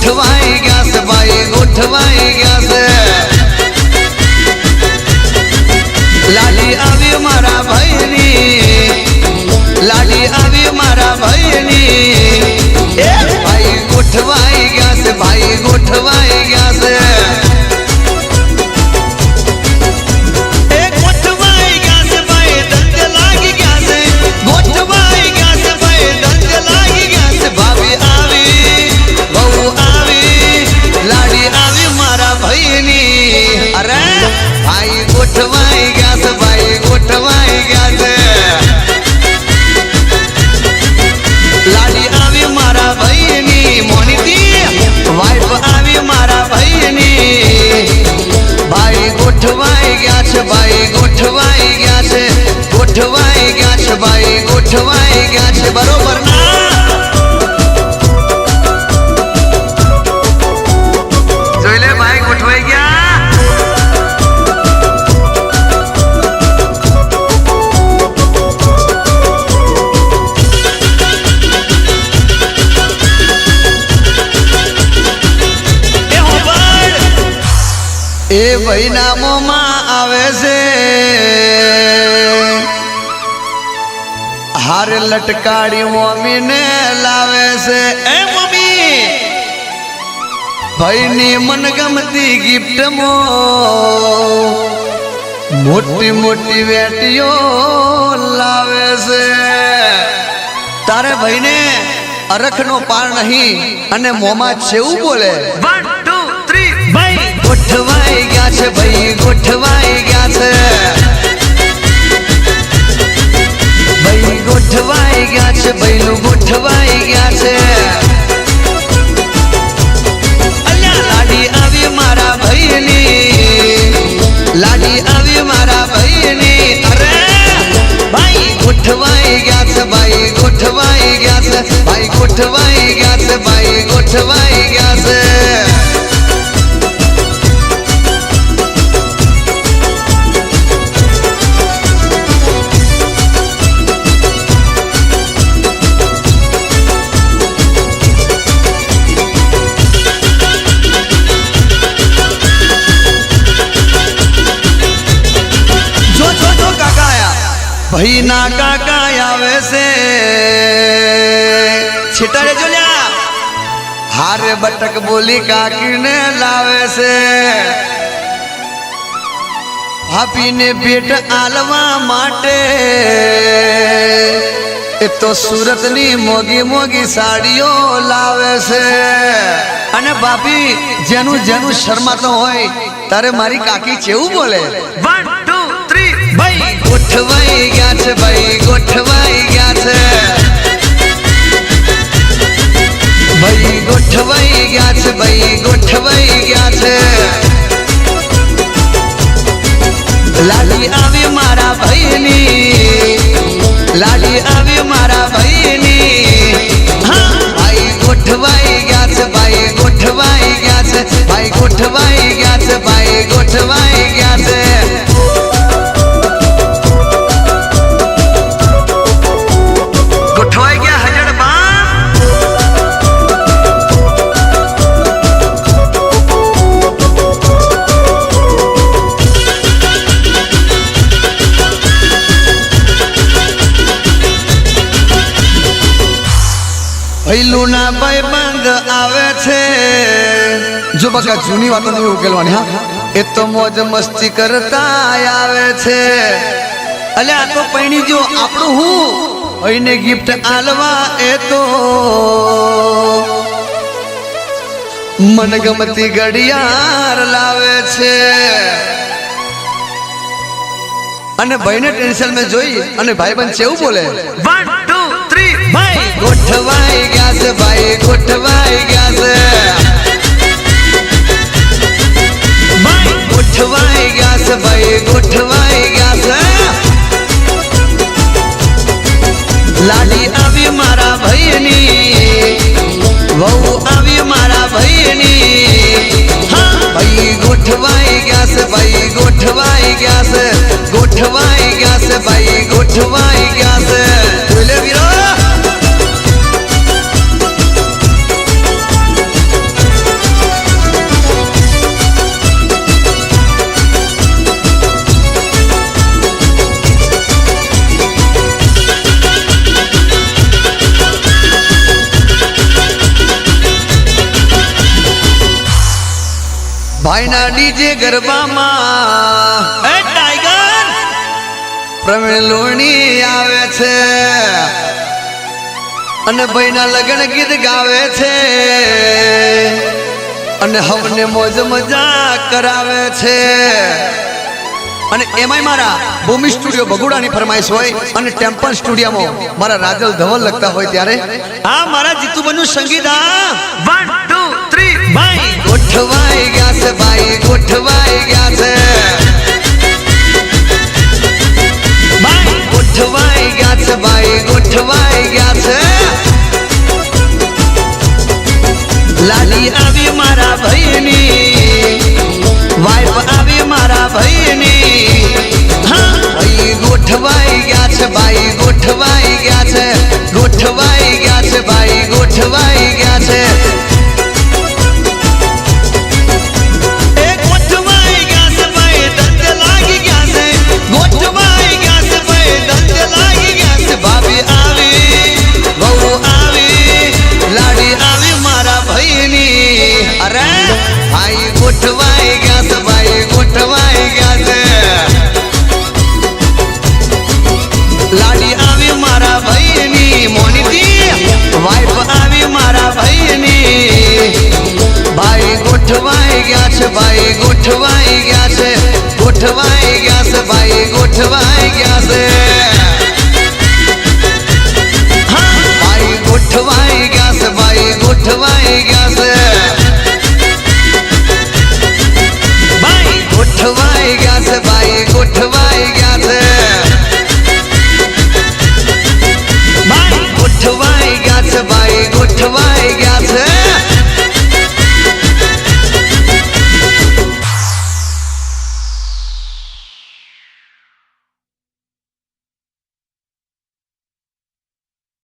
गोठवाई गया से भाई गोठवाई गया से लाडी आवी मारा भाईनी लाडी आवी मारा भाईनी ए भाई गोठवाई गया से भाई गोठवाई गया से गोठवाई गया से भाई गोठवाई गया से लाडी आवी मारा भाईनी मोनिती वाइफ आवी मारा भाईनी भाई गोठवाई गया से भाई गोठवाई गया से गोठवाई गया से भाई गोठवाई गया से बरोबर ना जोइले भाई गोठवाई गया ए भाई नामो मां आवे से हार लटकाड़ी मम्मी ने लावे से ए मम्मी भाई नी मनगमती गिफ्ट मो मोटी मोटी बेटियों लावे से तारे भाई ने अरख नो पार नहीं अने मोमा छेऊ बोले 1 2 3 भाई गोठवाई गया से भाई गोठवाई गया से भाई गोठवाई गया से बैलू गोठवाई गया से अल्लाह लाडी आवी मारा भाईनी लाडी आवी मारा भाईनी अरे भाई गोठवाई गया से भाई गोठवाई गया से भाई गोठवाई गया से भाई गोठवाई गया से भाई ना काका आवे से छिटरे जोलिया हारे बटक बोली काकी ने लावे से भाभी ने बेट आलवा माटे ए तो सूरत नी मोगी मोगी साड़ियों लावे से अने भाभी जेनु जेनु शर्मा तो होय तारे मारी काकी चेऊ बोले 1 2 3 भाई गोठवाई गया से भाई गोठवाई गया से भाई गोठवाई गया से भाई गोठवाई गया से लाडी आवी मारा भाईनी लाडी आवी मारा भाईनी हाँ भाई गोठवाई गया से भाई गोठवाई गया से भाई गोठवाई गया से भाई गोठवाई गया से गोठवाई गया हजड़ लूना भाई बंद आवे छे जो बका जूनी बातों नहीं उकेलवानी हाँ ए तो मौज मस्ती करता आवे छे अले आ तो पैणी जो आपणो हूँ भाईने गिफ्ट आलवा ए तो मनगमती घड़ियार लावे छे अने भाईने टेंशन में जोई अने भाईबंध चेऊ बोले 1 2 3 भाई गोठवाई गया से भाई गोठवाई गया से भाई गोठवाई गया से भाई गोठवाई गया से लाडी आवी मारा भाईनी वहू आवी मारा भाईनी हाँ भाई गोठवाई गया से भाई गोठवाई गया से गोठवाई गया से भाई गोठवाई गया से बोले वीरो ભાઈના ડીજે ગરબામાં એ ટાઈગર પ્રવીણ લોણી આવે છે અને ભાઈના લગ્ન ગીત ગાવે છે અને હમને મોજ મજા કરાવે છે અને એમાંય મારા ભૂમિ સ્ટુડિયો બગુડાની ફરમાઈશ હોય અને ટેમ્પલ સ્ટુડિયોમાં મારા રાજલ ધવલ લગતા હોય ત્યારે આ મારા જીતુબનનું સંગીત આ 1 2 3 ભાઈ ગોઠવાઈ ગયા છે ભાઈ ગોઠવાઈ ગયા છે ભાઈ ગોઠવાઈ ગયા છે ભાઈ ગોઠવાઈ ગયા છે લાલી આવી મારા ભાઈની વાઈફ આવી મારા ભાઈની હા ભાઈ ગોઠવાઈ ગયા છે ભાઈ ગોઠવાઈ ગયા છે ગોઠવાઈ ગયા છે ભાઈ ગોઠવાઈ ગયા છે એ ગોઠવાઈ ગયા છે ભાઈ દંડ લાગી ગયા છે ગોઠવાઈ ગયા છે ભાઈ દંડ લાગી ગયા છે ભાભી આવી વહુ આવી લાડી આવી મારા ભાઈની અરે ભાઈ ગોઠવાઈ ગયા છે ભાઈ ગોઠવાઈ ગયા છે લાડી આવી મારા ભાઈની મોનીતી વાઈફ આવી મારા ભાઈની ભાઈ ગોઠવાઈ ગયા છે ભાઈ ગોઠવાઈ ગયા છે ગોઠવાઈ ગયા છે ભાઈ ગોઠવાઈ ગયા છે